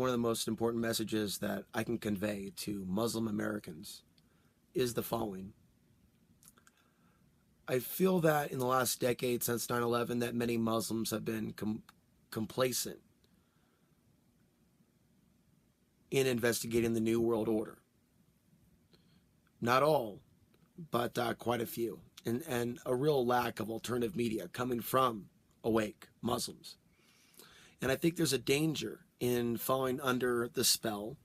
one of the most important messages that I can convey to Muslim Americans is the following. I feel that in the last decade since 9/11 that many Muslims have been complacent in investigating the New World Order. Not all, but quite a few. And a real lack of alternative media coming from awake Muslims. And I think there's a danger in falling under the spell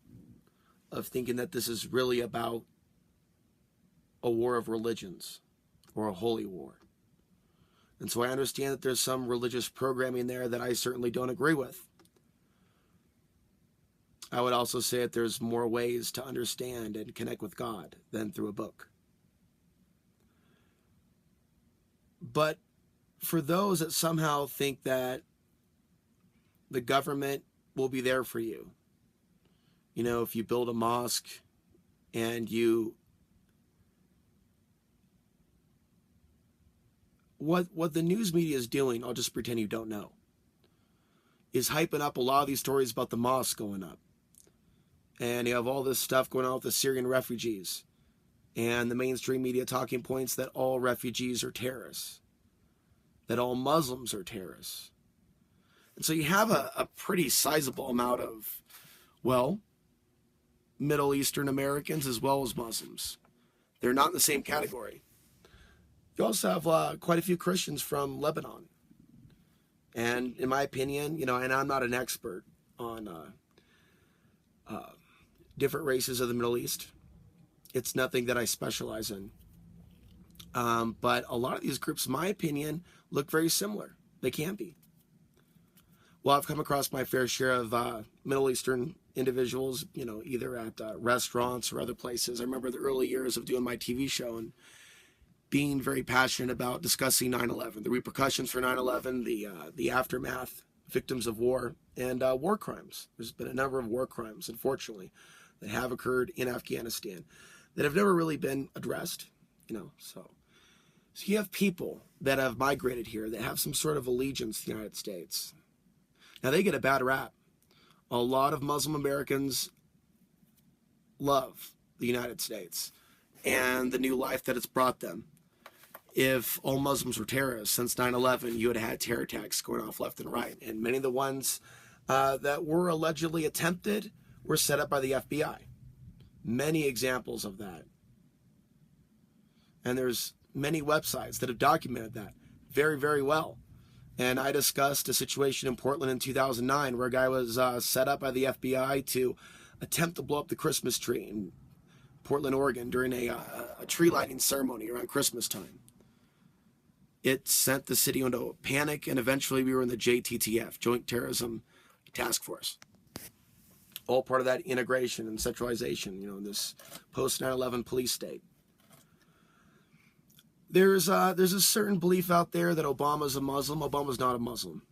of thinking that this is really about a war of religions or a holy war. And so I understand that there's some religious programming there that I certainly don't agree with. I would also say that there's more ways to understand and connect with God than through a book. But for those that somehow think that the government will be there for you, you know, if you build a mosque and what the news media is doing, I'll just pretend you don't know, is hyping up a lot of these stories about the mosque going up. And you have all this stuff going on with the Syrian refugees and the mainstream media talking points that all refugees are terrorists, that all Muslims are terrorists. And so you have a pretty sizable amount of, well, Middle Eastern Americans as well as Muslims. They're not in the same category. You also have quite a few Christians from Lebanon. And in my opinion, you know, and I'm not an expert on different races of the Middle East. It's nothing that I specialize in. But a lot of these groups, in my opinion, look very similar. They can be. Well, I've come across my fair share of Middle Eastern individuals, you know, either at restaurants or other places. I remember the early years of doing my TV show and being very passionate about discussing 9/11, the repercussions for 9/11, the aftermath, victims of war, and war crimes. There's been a number of war crimes, unfortunately, that have occurred in Afghanistan that have never really been addressed, you know. So you have people that have migrated here that have some sort of allegiance to the United States. Now, they get a bad rap. A lot of Muslim Americans love the United States and the new life that it's brought them. If all Muslims were terrorists since 9/11, you would have had terror attacks going off left and right. And many of the ones that were allegedly attempted were set up by the FBI. Many examples of that. And there's many websites that have documented that very, very well. And I discussed a situation in Portland in 2009 where a guy was set up by the FBI to attempt to blow up the Christmas tree in Portland, Oregon during a tree lighting ceremony around Christmas time. It sent the city into a panic, and eventually we were in the JTTF, Joint Terrorism Task Force. All part of that integration and centralization, you know, in this post-9/11 police state. There's a certain belief out there that Obama's a Muslim. Obama's not a Muslim.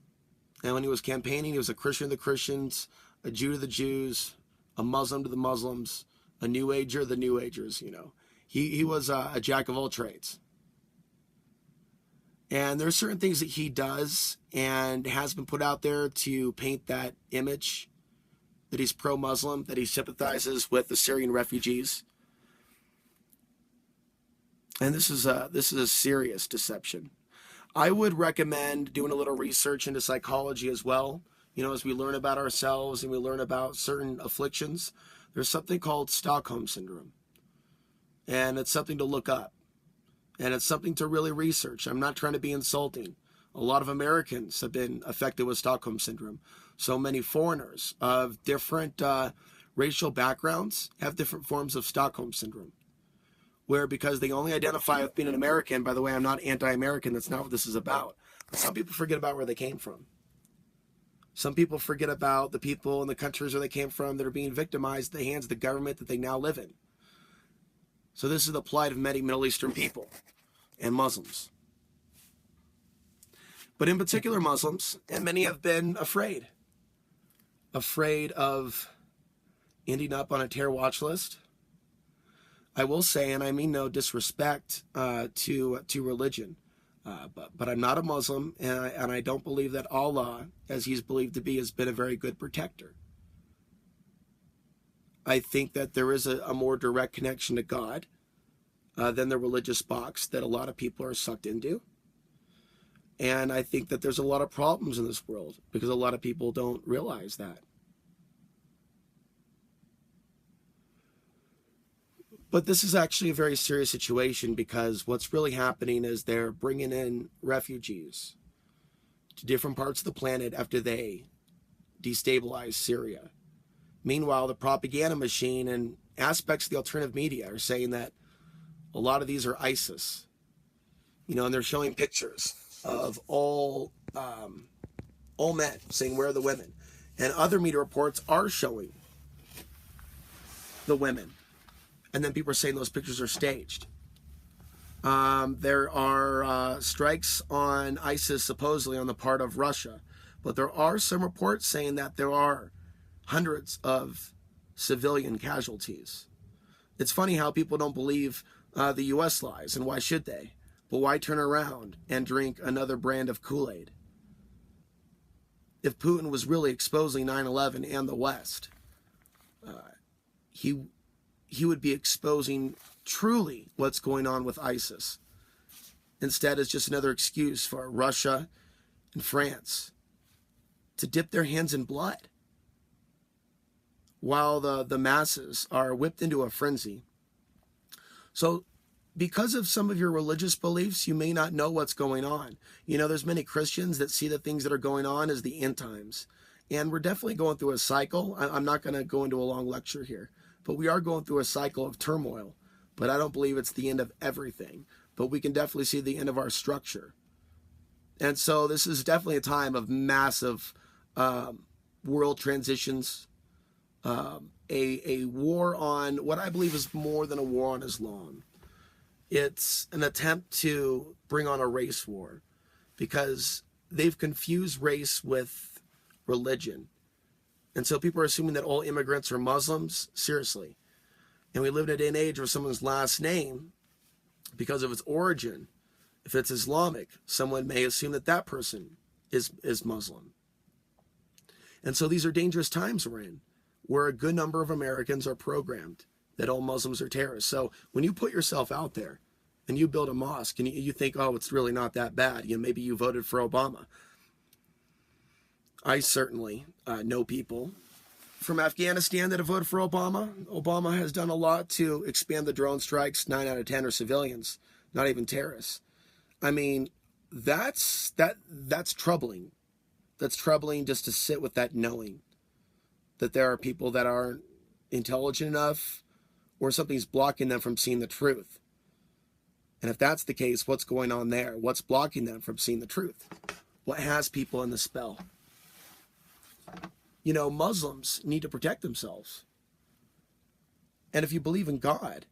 And when he was campaigning, he was a Christian to the Christians, a Jew to the Jews, a Muslim to the Muslims, a New Ager to the New Agers, you know. He was a jack of all trades. And there are certain things that he does and has been put out there to paint that image that he's pro-Muslim, that he sympathizes with the Syrian refugees. And this is a serious deception. I would recommend doing a little research into psychology as well. You know, as we learn about ourselves and we learn about certain afflictions, there's something called Stockholm Syndrome. And it's something to look up. And it's something to really research. I'm not trying to be insulting. A lot of Americans have been affected with Stockholm Syndrome. So many foreigners of different racial backgrounds have different forms of Stockholm Syndrome. Where because they only identify with being an American, by the way, I'm not anti-American, that's not what this is about. But some people forget about where they came from. Some people forget about the people in the countries where they came from that are being victimized at the hands of the government that they now live in. So this is the plight of many Middle Eastern people and Muslims. But in particular Muslims, and many have been afraid of ending up on a terror watch list. I will say, and I mean no disrespect to religion, but I'm not a Muslim, and I don't believe that Allah, as he's believed to be, has been a very good protector. I think that there is a more direct connection to God than the religious box that a lot of people are sucked into. And I think that there's a lot of problems in this world because a lot of people don't realize that. But this is actually a very serious situation because what's really happening is they're bringing in refugees to different parts of the planet after they destabilize Syria. Meanwhile, the propaganda machine and aspects of the alternative media are saying that a lot of these are ISIS. And they're showing pictures of all men, saying where are the women. And other media reports are showing the women. And then people are saying those pictures are staged. There are strikes on ISIS supposedly on the part of Russia. But there are some reports saying that there are hundreds of civilian casualties. It's funny how people don't believe the U.S. lies, and why should they? But why turn around and drink another brand of Kool-Aid? If Putin was really exposing 9/11 and the West, he would be exposing truly what's going on with ISIS. Instead, it's just another excuse for Russia and France to dip their hands in blood while the masses are whipped into a frenzy. So because of some of your religious beliefs, you may not know what's going on. There's many Christians that see the things that are going on as the end times. And we're definitely going through a cycle. I'm not going to go into a long lecture here, but we are going through a cycle of turmoil. But I don't believe it's the end of everything. But we can definitely see the end of our structure. And so this is definitely a time of massive world transitions, a war on what I believe is more than a war on Islam. It's an attempt to bring on a race war because they've confused race with religion. And so people are assuming that all immigrants are Muslims. Seriously. And we live in a day and age where someone's last name, because of its origin, if it's Islamic, someone may assume that that person is Muslim. And so these are dangerous times we're in, where a good number of Americans are programmed that all Muslims are terrorists. So when you put yourself out there and you build a mosque and you think, oh, it's really not that bad, maybe you voted for Obama. I certainly know people from Afghanistan that have voted for Obama. Obama has done a lot to expand the drone strikes. 9 out of 10 are civilians, not even terrorists. I mean, that's troubling. That's troubling just to sit with that knowing that there are people that aren't intelligent enough or something's blocking them from seeing the truth. And if that's the case, what's going on there? What's blocking them from seeing the truth? What has people in the spell? Muslims need to protect themselves. And if you believe in God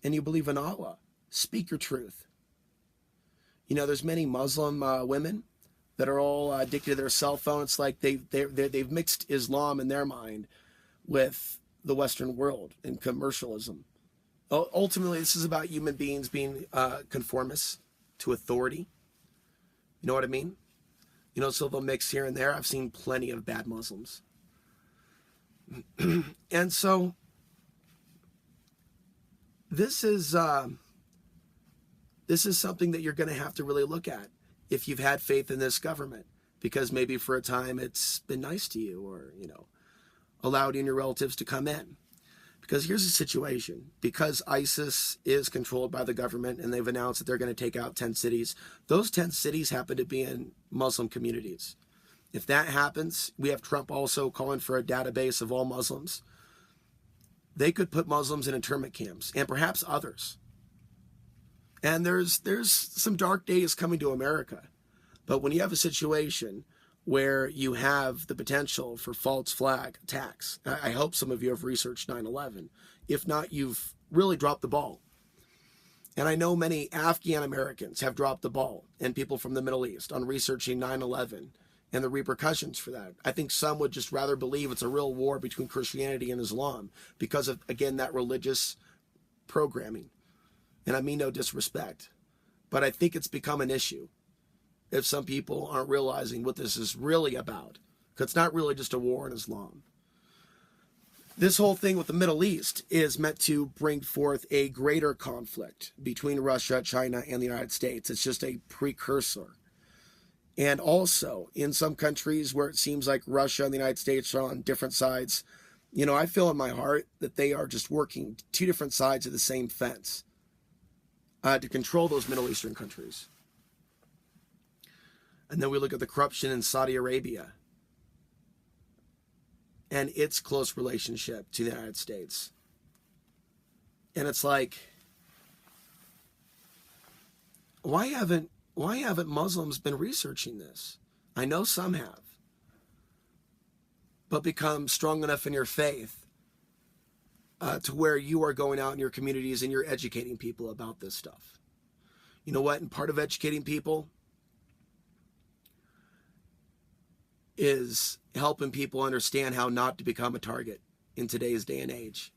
and you believe in Allah, speak your truth. There's many Muslim women that are all addicted to their cell phone. It's like they've mixed Islam in their mind with the Western world and commercialism. Ultimately, this is about human beings being conformists to authority. You know what I mean? So they'll mix here and there. I've seen plenty of bad Muslims. And so this is something that you're going to have to really look at if you've had faith in this government, because maybe for a time it's been nice to you, or, allowed you and your relatives to come in. Because here's the situation. Because ISIS is controlled by the government and they've announced that they're going to take out 10 cities, those 10 cities happen to be in Muslim communities. If that happens, we have Trump also calling for a database of all Muslims. They could put Muslims in internment camps and perhaps others. And there's some dark days coming to America. But when you have a situation where you have the potential for false flag attacks, I hope some of you have researched 9/11. If not, you've really dropped the ball. And I know many Afghan Americans have dropped the ball, and people from the Middle East, on researching 9/11 and the repercussions for that. I think some would just rather believe it's a real war between Christianity and Islam because of, again, that religious programming. And I mean no disrespect, but I think it's become an issue if some people aren't realizing what this is really about, because it's not really just a war on Islam. This whole thing with the Middle East is meant to bring forth a greater conflict between Russia, China, and the United States. It's just a precursor. And also, in some countries where it seems like Russia and the United States are on different sides, you know, I feel in my heart that they are just working two different sides of the same fence to control those Middle Eastern countries. And then we look at the corruption in Saudi Arabia and its close relationship to the United States. And it's like, why haven't Muslims been researching this? I know some have. But become strong enough in your faith to where you are going out in your communities and you're educating people about this stuff. You know what? And part of educating people is helping people understand how not to become a target in today's day and age.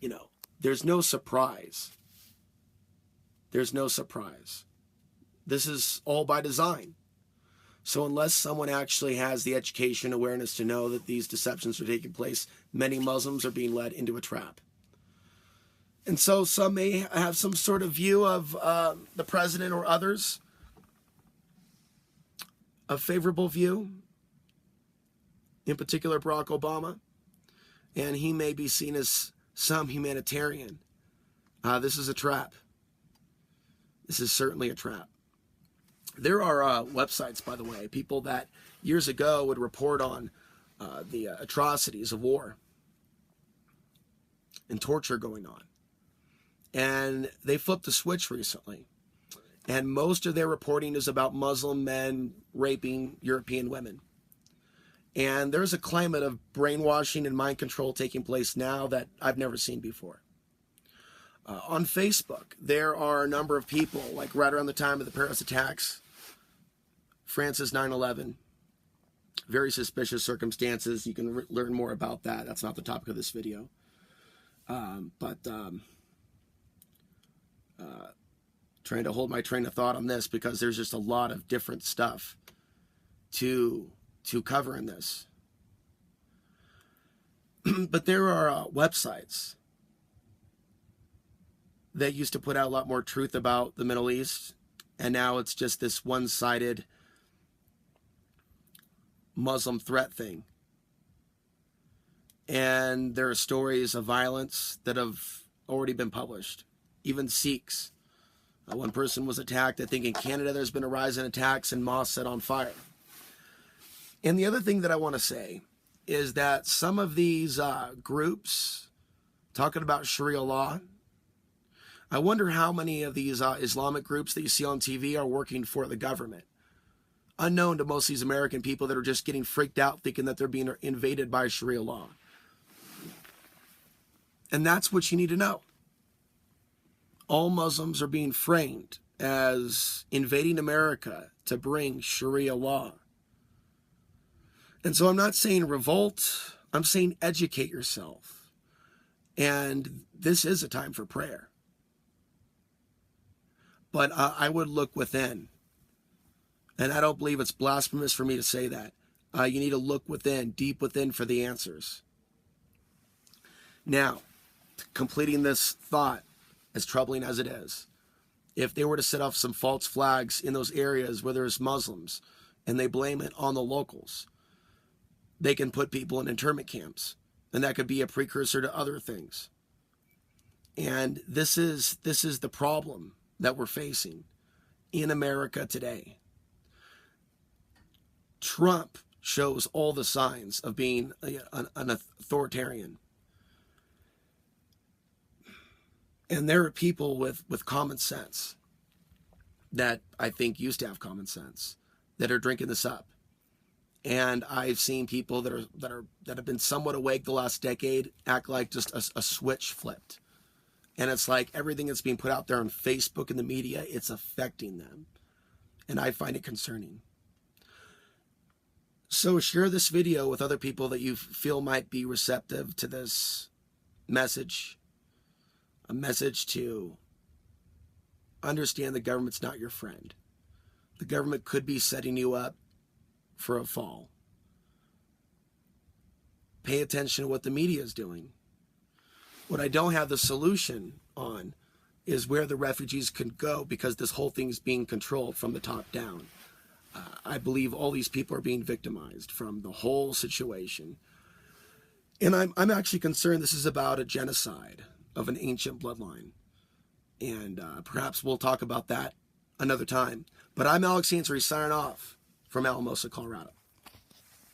You know, there's no surprise. There's no surprise. This is all by design. So unless someone actually has the education awareness to know that these deceptions are taking place, many Muslims are being led into a trap. And so some may have some sort of view of the president or others, a favorable view, in particular Barack Obama, and he may be seen as some humanitarian. This is a trap. This is certainly a trap. There are websites, by the way, people that years ago would report on the atrocities of war and torture going on. And they flipped the switch recently. And most of their reporting is about Muslim men raping European women. And there's a climate of brainwashing and mind control taking place now that I've never seen before. On Facebook, there are a number of people, like right around the time of the Paris attacks, France's 9/11, very suspicious circumstances. You can learn more about that. That's not the topic of this video. Trying to hold my train of thought on this because there's just a lot of different stuff to cover in this. But there are websites that used to put out a lot more truth about the Middle East, and now it's just this one-sided Muslim threat thing. And there are stories of violence that have already been published. Even Sikhs. One person was attacked. I think in Canada there's been a rise in attacks and mosques set on fire. And the other thing that I want to say is that some of these groups talking about Sharia law, I wonder how many of these Islamic groups that you see on TV are working for the government. Unknown to most of these American people that are just getting freaked out thinking that they're being invaded by Sharia law. And that's what you need to know. All Muslims are being framed as invading America to bring Sharia law. And so I'm not saying revolt, I'm saying educate yourself. And this is a time for prayer. But I would look within. And I don't believe it's blasphemous for me to say that. You need to look within, deep within, for the answers. Now, completing this thought, as troubling as it is, if they were to set off some false flags in those areas where there's Muslims and they blame it on the locals, they can put people in internment camps. And that could be a precursor to other things. And this is the problem that we're facing in America today. Trump shows all the signs of being an authoritarian. And there are people with common sense that I think used to have common sense that are drinking this up. And I've seen people that have been somewhat awake the last decade act like just a switch flipped. And it's like everything that's being put out there on Facebook and the media, it's affecting them. And I find it concerning. So share this video with other people that you feel might be receptive to this message. A message to understand the government's not your friend. The government could be setting you up for a fall. Pay attention to what the media is doing. What I don't have the solution on is where the refugees can go, because this whole thing is being controlled from the top down. I believe all these people are being victimized from the whole situation. And I'm actually concerned this is about a genocide of an ancient bloodline. And perhaps we'll talk about that another time. But I'm Alex Ansary signing off from Alamosa, Colorado.